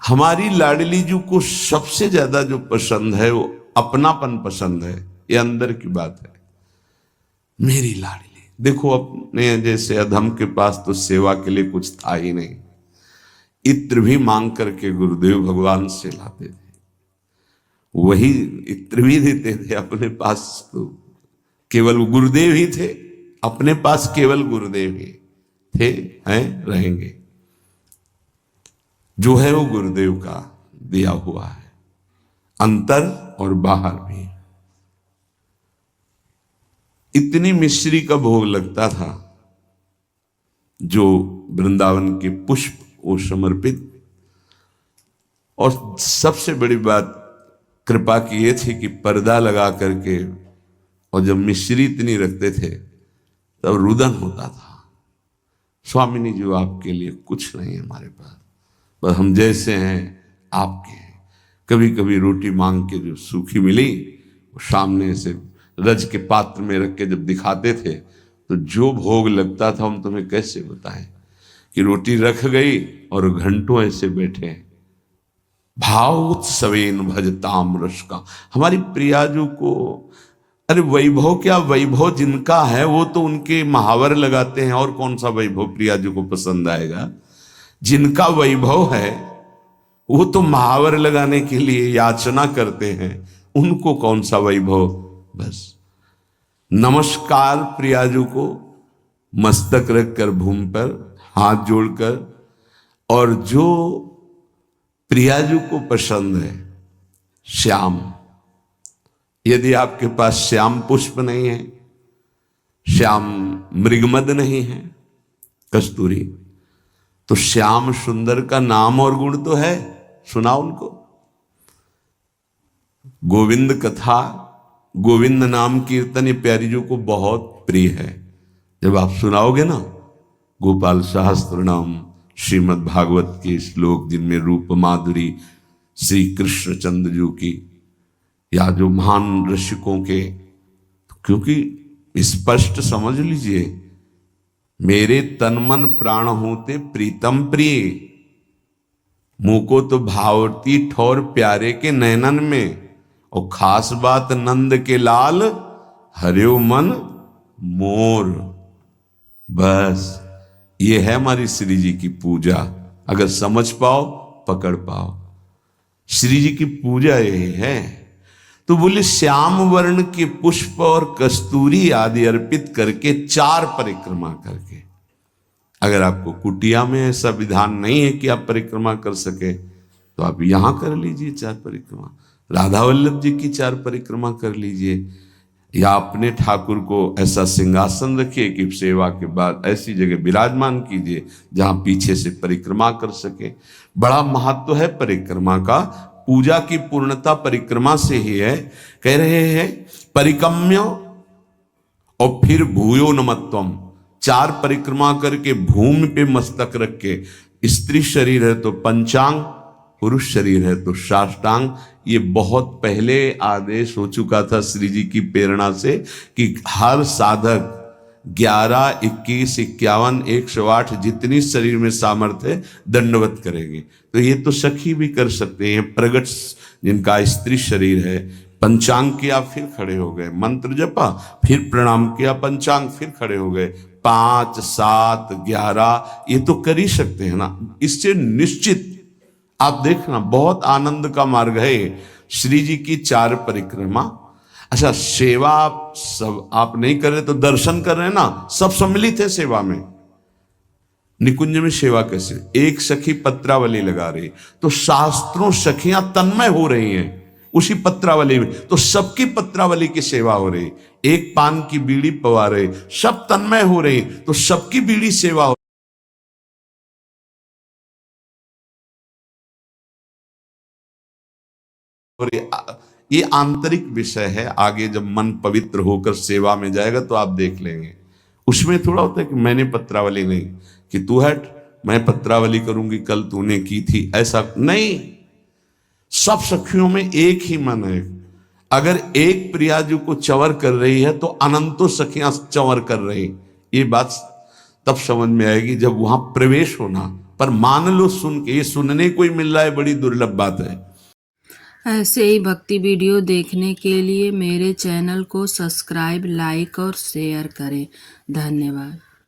हमारी लाडली जी को सबसे ज्यादा जो पसंद है वो अपनापन पसंद है। ये अंदर की बात है। मेरी लाडली देखो, अपने जैसे अधम के पास तो सेवा के लिए कुछ था ही नहीं। इत्र भी मांग करके गुरुदेव भगवान से लाते थे, वही इत्र भी देते थे। अपने पास तो केवल गुरुदेव ही थे, अपने पास केवल गुरुदेव ही थे, हैं, रहेंगे। जो है वो गुरुदेव का दिया हुआ है, अंतर और बाहर भी। इतनी मिश्री का भोग लगता था, जो वृंदावन के पुष्प वो समर्पित। और सबसे बड़ी बात कृपा की ये थी कि पर्दा लगा करके, और जब मिश्री इतनी रखते थे तब रुदन होता था, स्वामिनी जी आपके लिए कुछ नहीं है हमारे पास, बस हम जैसे हैं आपके हैं। कभी कभी रोटी मांग के जो सूखी मिली वो सामने से रज के पात्र में रख के जब दिखाते थे तो जो भोग लगता था हम तुम्हें कैसे बताएं कि रोटी रख गई और घंटों ऐसे बैठे हैं। भाव उत्सवेन भजताम रस का। हमारी प्रियाजू को, अरे वैभव क्या वैभव जिनका है वो तो उनके महावर लगाते हैं, और कौन सा वैभव प्रियाजू को पसंद आएगा। जिनका वैभव है वो तो महावर लगाने के लिए याचना करते हैं, उनको कौन सा वैभव। बस नमस्कार प्रियाजू को, मस्तक रखकर भूमि पर हाथ जोड़कर। और जो प्रियाजू को पसंद है श्याम, यदि आपके पास श्याम पुष्प नहीं है, श्याम मृगमद नहीं है, कस्तूरी, तो श्याम सुंदर का नाम और गुण तो है, सुना उनको। गोविंद कथा, गोविंद नाम कीर्तन ये प्यारी जी को बहुत प्रिय है। जब आप सुनाओगे ना गोपाल सहस्त्र नाम, श्रीमद् भागवत के श्लोक जिनमें रूप माधुरी श्री कृष्ण चंद्र जी की, या जो महान ऋषिकों के, क्योंकि स्पष्ट समझ लीजिए, मेरे तन मन प्राण होते प्रीतम प्रिय, मुंह को तो भावती ठोर प्यारे के नैनन में, और खास बात नंद के लाल हरियो मन मोर। बस ये है हमारी श्री जी की पूजा। अगर समझ पाओ, पकड़ पाओ, श्री जी की पूजा यही है। तो बोले श्याम वर्ण के पुष्प और कस्तूरी आदि अर्पित करके 4 परिक्रमा करके। अगर आपको कुटिया में ऐसा विधान नहीं है कि आप परिक्रमा कर सके तो आप यहां कर लीजिए 4 परिक्रमा, राधा वल्लभ जी की 4 परिक्रमा कर लीजिए, या अपने ठाकुर को ऐसा सिंहासन रखिए कि सेवा के बाद ऐसी जगह विराजमान कीजिए जहां पीछे से परिक्रमा कर सके। बड़ा महत्व है परिक्रमा का। पूजा की पूर्णता परिक्रमा से ही है। कह रहे हैं परिक्रम्य और फिर भूयो नमत्वम, 4 परिक्रमा करके भूमि पे मस्तक रख के, स्त्री शरीर है तो पंचांग, पुरुष शरीर है तो साष्टांग। ये बहुत पहले आदेश हो चुका था श्री जी की प्रेरणा से कि हर साधक 11, 21, 51, 108 जितनी शरीर में सामर्थ्य है दंडवत करेंगे। तो ये तो सखी भी कर सकते हैं। प्रगट जिनका स्त्री शरीर है, पंचांग किया फिर खड़े हो गए, मंत्र जपा फिर प्रणाम किया, पंचांग फिर खड़े हो गए, 5, 7, 11 ये तो कर ही सकते हैं ना। इससे निश्चित आप देखना बहुत आनंद का मार्ग है श्री जी की 4 परिक्रमा। अच्छा, सेवा सब आप नहीं कर रहे तो दर्शन कर रहे हैं ना, सब सम्मिलित है सेवा में। निकुंज में सेवा कैसे, एक सखी पत्रावली लगा रही तो शास्त्रों सखियां तन्मय हो रही हैं उसी पत्रावली में, तो सबकी पत्रावली की सेवा हो रही। एक पान की बीड़ी पवा रहे, सब तन्मय हो रही तो सबकी बीड़ी सेवा हो। और ये आंतरिक विषय है। आगे जब मन पवित्र होकर सेवा में जाएगा तो आप देख लेंगे। उसमें थोड़ा होता है कि मैंने पत्रावली नहीं, कि तू हट मैं पत्रावली करूंगी, कल तूने की थी, ऐसा नहीं। सब सखियों में एक ही मन है। अगर एक प्रियाजू को चंवर कर रही है तो अनंतों सखियां चंवर कर रही। ये बात तब समझ में आएगी जब वहां प्रवेश होना। पर मान लो सुन के, ये सुनने को ही मिल रहा है, बड़ी दुर्लभ बात है। ऐसे ही भक्ति वीडियो देखने के लिए मेरे चैनल को सब्सक्राइब, लाइक और शेयर करें। धन्यवाद।